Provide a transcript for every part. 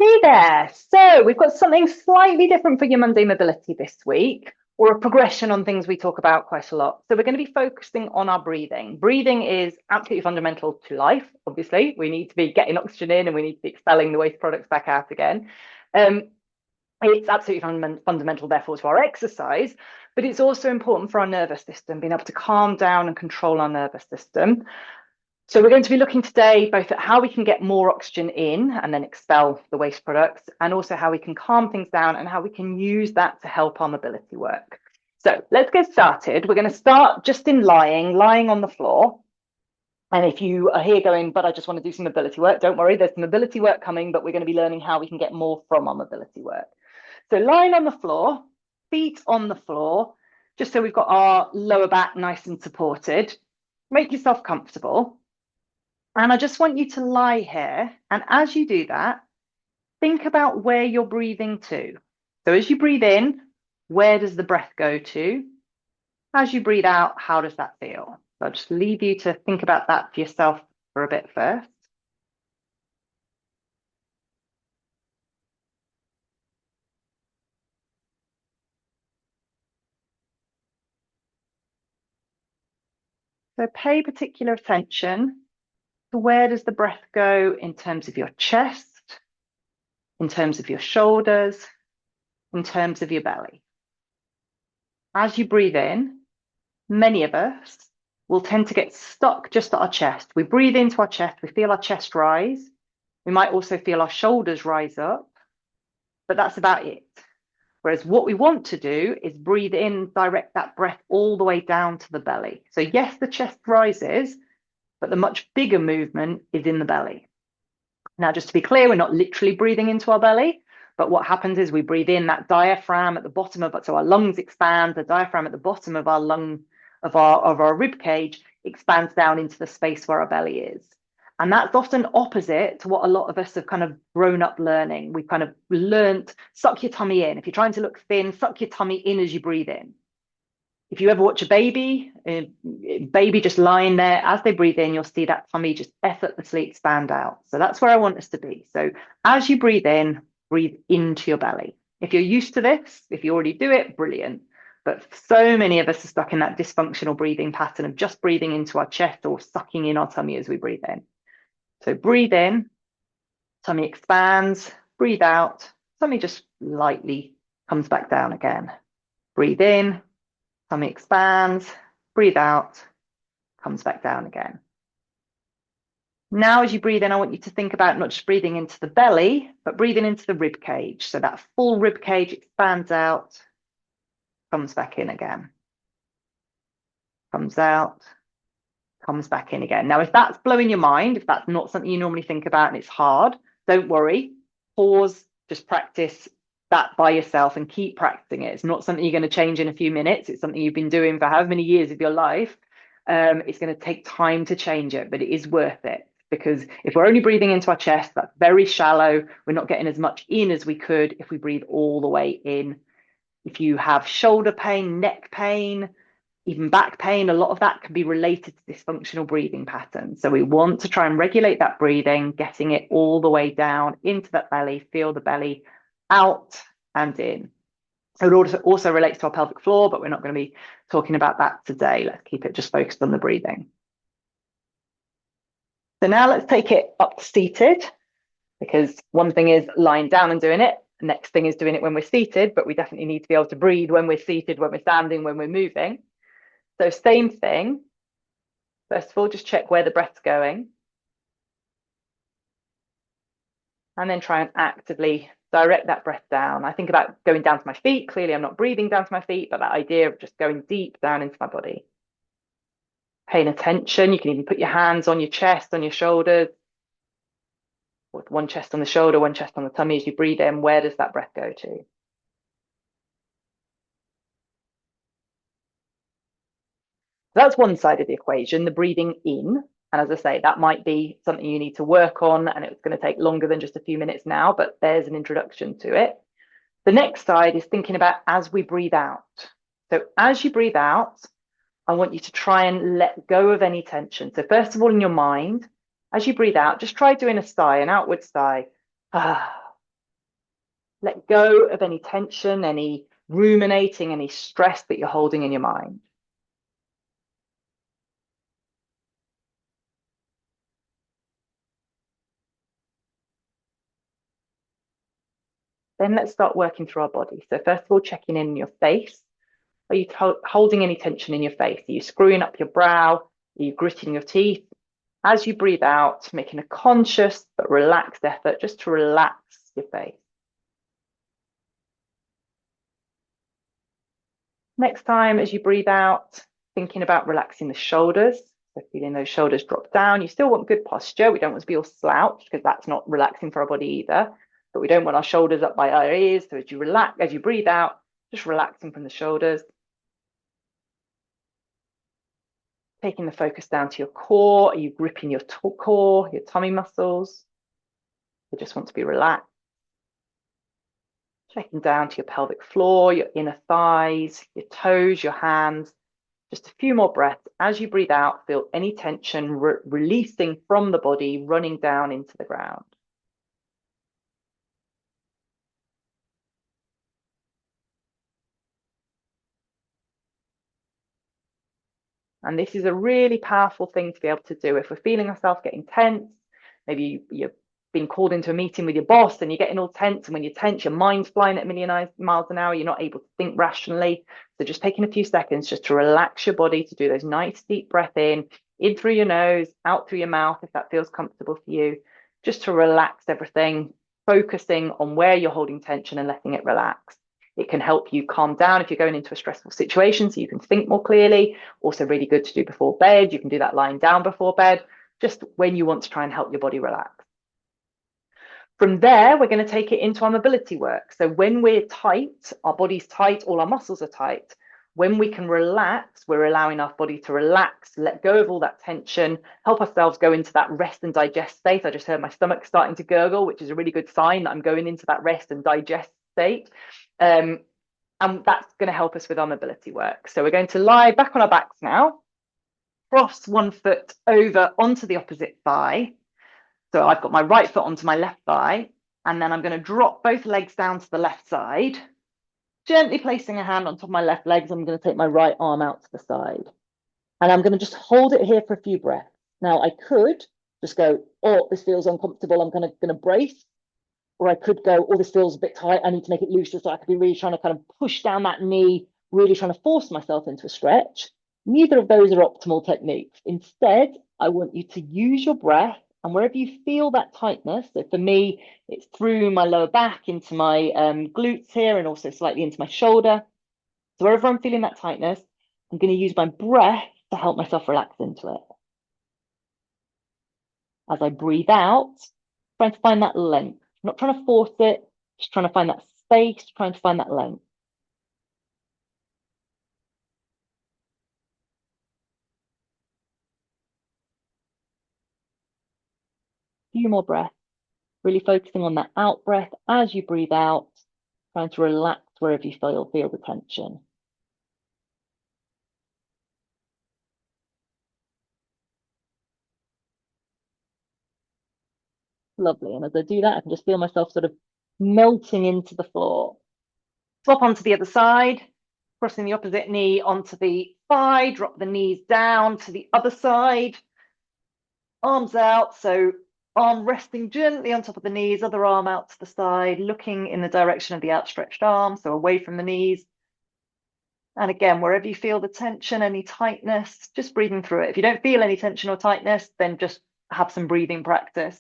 Hey there. So we've got something slightly different for your Monday mobility this week, or a progression on things we talk about quite a lot. So we're going to be focusing on our breathing. Breathing is absolutely fundamental to life. Obviously, we need to be getting oxygen in and we need to be expelling the waste products back out again. Um, it's absolutely fundamental, therefore, to our exercise, but it's also important for our nervous system, being able to calm down and control our nervous system. So we're going to be looking today both at how we can get more oxygen in and then expel the waste products, and also how we can calm things down and how we can use that to help our mobility work. So let's get started. We're going to start just in lying on the floor. And if you are here going, but I just want to do some mobility work, don't worry, there's some mobility work coming, but we're going to be learning how we can get more from our mobility work. So lying on the floor, feet on the floor, just so we've got our lower back nice and supported. Make yourself comfortable. And I just want you to lie here. And as you do that, think about where you're breathing to. So as you breathe in, where does the breath go to? As you breathe out, how does that feel? So I'll just leave you to think about that for yourself for a bit first. So pay particular attention to where does the breath go in terms of your chest, in terms of your shoulders, in terms of your belly. As you breathe in, many of us will tend to get stuck just at our chest. We breathe into our chest, we feel our chest rise. We might also feel our shoulders rise up, but that's about it. Whereas what we want to do is breathe in, direct that breath all the way down to the belly. So yes, the chest rises, but the much bigger movement is in the belly. Now, just to be clear, we're not literally breathing into our belly, but what happens is we breathe in that diaphragm at the bottom of it, so our lungs expand, the diaphragm at the bottom of our lung, of our rib cage expands down into the space where our belly is. And that's often opposite to what a lot of us have kind of grown up learning. We've kind of learnt, suck your tummy in. If you're trying to look thin, suck your tummy in as you breathe in. If you ever watch a baby just lying there, as they breathe in, you'll see that tummy just effortlessly expand out. So that's where I want us to be. So as you breathe into your belly. If you're used to this, if you already do it, brilliant. But so many of us are stuck in that dysfunctional breathing pattern of just breathing into our chest or sucking in our tummy as we breathe in. So breathe in, tummy expands, breathe out, tummy just lightly comes back down again. Breathe in, tummy expands, breathe out, comes back down again. Now, as you breathe in, I want you to think about not just breathing into the belly, but breathing into the rib cage. So that full rib cage expands out, comes back in again. Comes out, comes back in again. Now, if that's blowing your mind, if that's not something you normally think about and it's hard, don't worry. Pause, just practice that by yourself and keep practicing it. It's not something you're going to change in a few minutes. It's something you've been doing for however many years of your life. It's going to take time to change it, but it is worth it. Because if we're only breathing into our chest, that's very shallow. We're not getting as much in as we could if we breathe all the way in. If you have shoulder pain, neck pain, even back pain, a lot of that can be related to dysfunctional breathing patterns. So we want to try and regulate that breathing, getting it all the way down into that belly, feel the belly out and in. So it also relates to our pelvic floor, but we're not going to be talking about that today. Let's keep it just focused on the breathing. So now let's take it up to seated, because one thing is lying down and doing it. The next thing is doing it when we're seated, but we definitely need to be able to breathe when we're seated, when we're standing, when we're moving. So same thing. First of all, just check where the breath's going. And then try and actively direct that breath down. I think about going down to my feet. Clearly, I'm not breathing down to my feet, but that idea of just going deep down into my body. Paying attention. You can even put your hands on your chest, on your shoulders, with one chest on the shoulder, one chest on the tummy. As you breathe in, where does that breath go to? That's one side of the equation, the breathing in. And as I say, that might be something you need to work on, and it's going to take longer than just a few minutes now, but there's an introduction to it. The next side is thinking about as we breathe out. So as you breathe out, I want you to try and let go of any tension. So first of all, in your mind, as you breathe out, just try doing a sigh, an outward sigh. Ah. Let go of any tension, any ruminating, any stress that you're holding in your mind. Then let's start working through our body. So first of all, checking in your face. Are you holding any tension in your face? Are you screwing up your brow? Are you gritting your teeth? As you breathe out, making a conscious but relaxed effort just to relax your face. Next time, as you breathe out, thinking about relaxing the shoulders. So feeling those shoulders drop down. You still want good posture. We don't want to be all slouched because that's not relaxing for our body either. But we don't want our shoulders up by our ears. So as you relax, as you breathe out, just relaxing from the shoulders. Taking the focus down to your core. Are you gripping your core, your tummy muscles? You just want to be relaxed. Checking down to your pelvic floor, your inner thighs, your toes, your hands. Just a few more breaths. As you breathe out, feel any tension releasing from the body, running down into the ground. And this is a really powerful thing to be able to do. If we're feeling ourselves getting tense, maybe you're being called into a meeting with your boss and you're getting all tense. And when you're tense, your mind's flying at a million miles an hour. You're not able to think rationally. So just taking a few seconds just to relax your body, to do those nice deep breath in through your nose, out through your mouth, if that feels comfortable for you, just to relax everything, focusing on where you're holding tension and letting it relax. It can help you calm down if you're going into a stressful situation so you can think more clearly. Also really good to do before bed. You can do that lying down before bed, just when you want to try and help your body relax. From there, we're going to take it into our mobility work. So when we're tight, our body's tight, all our muscles are tight. When we can relax, we're allowing our body to relax, let go of all that tension, help ourselves go into that rest and digest state. I just heard my stomach starting to gurgle, which is a really good sign that I'm going into that rest and digest state. And that's going to help us with our mobility work. So we're going to lie back on our backs now, cross one foot over onto the opposite thigh. So I've got my right foot onto my left thigh, and then I'm going to drop both legs down to the left side, gently placing a hand on top of my left leg. I'm going to take my right arm out to the side, and I'm going to just hold it here for a few breaths. Now I could just go, oh, this feels uncomfortable, I'm going to brace. Or I could go, oh, this feels a bit tight, I need to make it looser. So I could be really trying to kind of push down that knee, really trying to force myself into a stretch. Neither of those are optimal techniques. Instead, I want you to use your breath, and wherever you feel that tightness, so for me, it's through my lower back into my glutes here and also slightly into my shoulder. So wherever I'm feeling that tightness, I'm going to use my breath to help myself relax into it. As I breathe out, trying to find that length. I'm not trying to force it, just trying to find that space, trying to find that length. A few more breaths, really focusing on that out breath as you breathe out, trying to relax wherever you feel the tension. Lovely. And as I do that, I can just feel myself sort of melting into the floor. Swap onto the other side, crossing the opposite knee onto the thigh, drop the knees down to the other side, arms out. So arm resting gently on top of the knees, other arm out to the side, looking in the direction of the outstretched arm, so away from the knees. And again, wherever you feel the tension, any tightness, just breathing through it. If you don't feel any tension or tightness, then just have some breathing practice.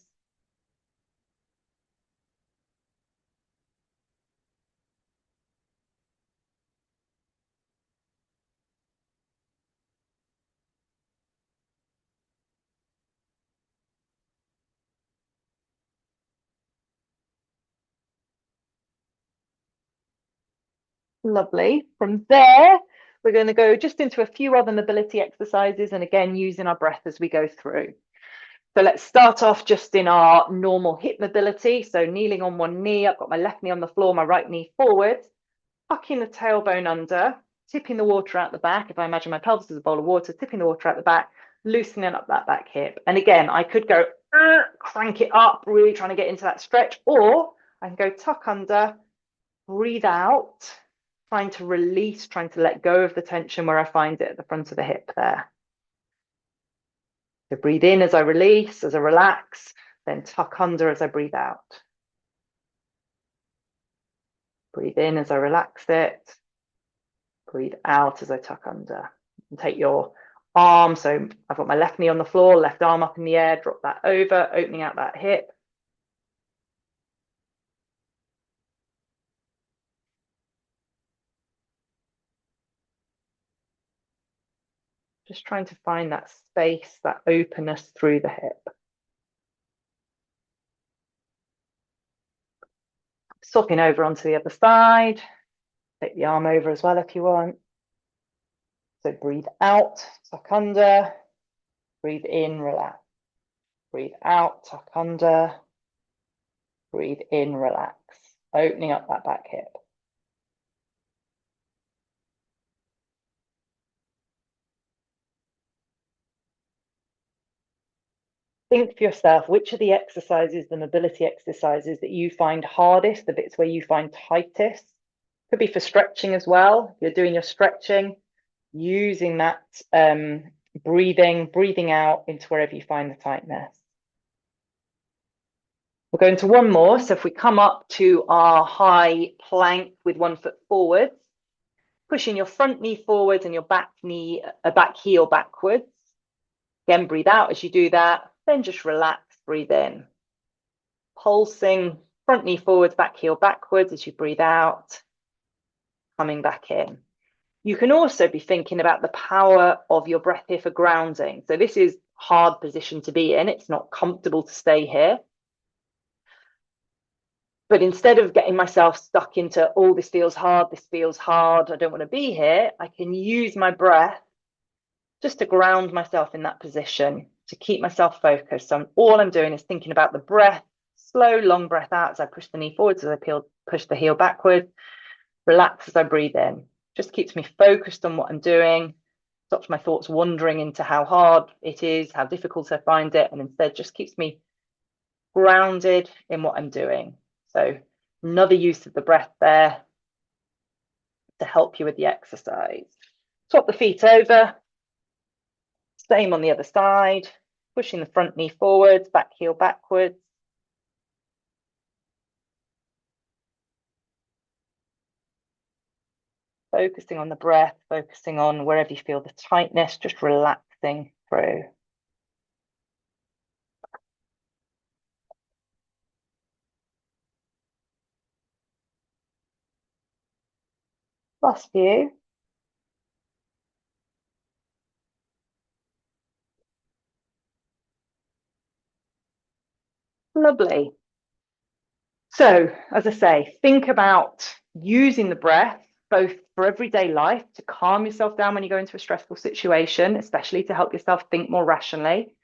Lovely. From there, we're going to go just into a few other mobility exercises, and again, using our breath as we go through. So let's start off just in our normal hip mobility. So kneeling on one knee, I've got my left knee on the floor, my right knee forward, tucking the tailbone under, tipping the water out the back. If I imagine my pelvis as a bowl of water, tipping the water out the back, loosening up that back hip. And again, I could go crank it up, really trying to get into that stretch, or I can go tuck under, breathe out, trying to release, trying to let go of the tension where I find it at the front of the hip there. So breathe in as I release, as I relax, then tuck under as I breathe out. Breathe in as I relax it. Breathe out as I tuck under. And take your arm, so I've got my left knee on the floor, left arm up in the air, drop that over, opening out that hip. Just trying to find that space, that openness through the hip. Swapping over onto the other side. Take the arm over as well if you want. So breathe out, tuck under. Breathe in, relax. Breathe out, tuck under. Breathe in, relax. Opening up that back hip. Think for yourself, which are the exercises, the mobility exercises that you find hardest, the bits where you find tightest. Could be for stretching as well. If you're doing your stretching, using that breathing out into wherever you find the tightness. We'll go into one more. So if we come up to our high plank with one foot forward, pushing your front knee forward and your back heel backwards. Again, breathe out as you do that. Then just relax, breathe in. Pulsing front knee forwards, back heel backwards as you breathe out. Coming back in. You can also be thinking about the power of your breath here for grounding. So this is a hard position to be in. It's not comfortable to stay here. But instead of getting myself stuck into, oh, this feels hard, I don't want to be here, I can use my breath just to ground myself in that position, to keep myself focused. So all I'm doing is thinking about the breath, slow, long breath out as I push the knee forwards, as I push the heel backward, relax as I breathe in. Just keeps me focused on what I'm doing, stops my thoughts wandering into how hard it is, how difficult I find it, and instead just keeps me grounded in what I'm doing. So another use of the breath there to help you with the exercise. Swap the feet over. Same on the other side. Pushing the front knee forwards, back heel backwards. Focusing on the breath, focusing on wherever you feel the tightness, just relaxing through. Last few. Lovely. So, as I say, think about using the breath both for everyday life to calm yourself down when you go into a stressful situation, especially to help yourself think more rationally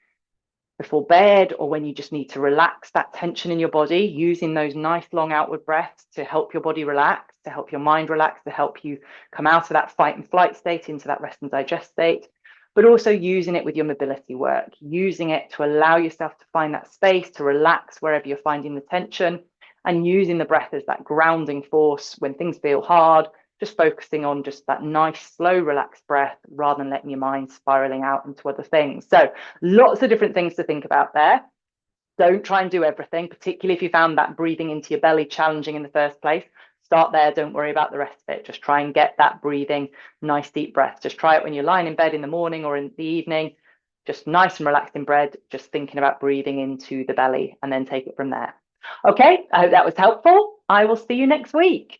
before bed, or when you just need to relax that tension in your body, using those nice long outward breaths to help your body relax, to help your mind relax, to help you come out of that fight and flight state into that rest and digest state, but also using it with your mobility work, using it to allow yourself to find that space to relax wherever you're finding the tension, and using the breath as that grounding force when things feel hard, just focusing on just that nice, slow, relaxed breath rather than letting your mind spiraling out into other things. So lots of different things to think about there. Don't try and do everything, particularly if you found that breathing into your belly challenging in the first place. Start there. Don't worry about the rest of it. Just try and get that breathing, nice deep breath. Just try it when you're lying in bed in the morning or in the evening. Just nice and relaxed in bed, just thinking about breathing into the belly, and then take it from there. Okay, I hope that was helpful. I will see you next week.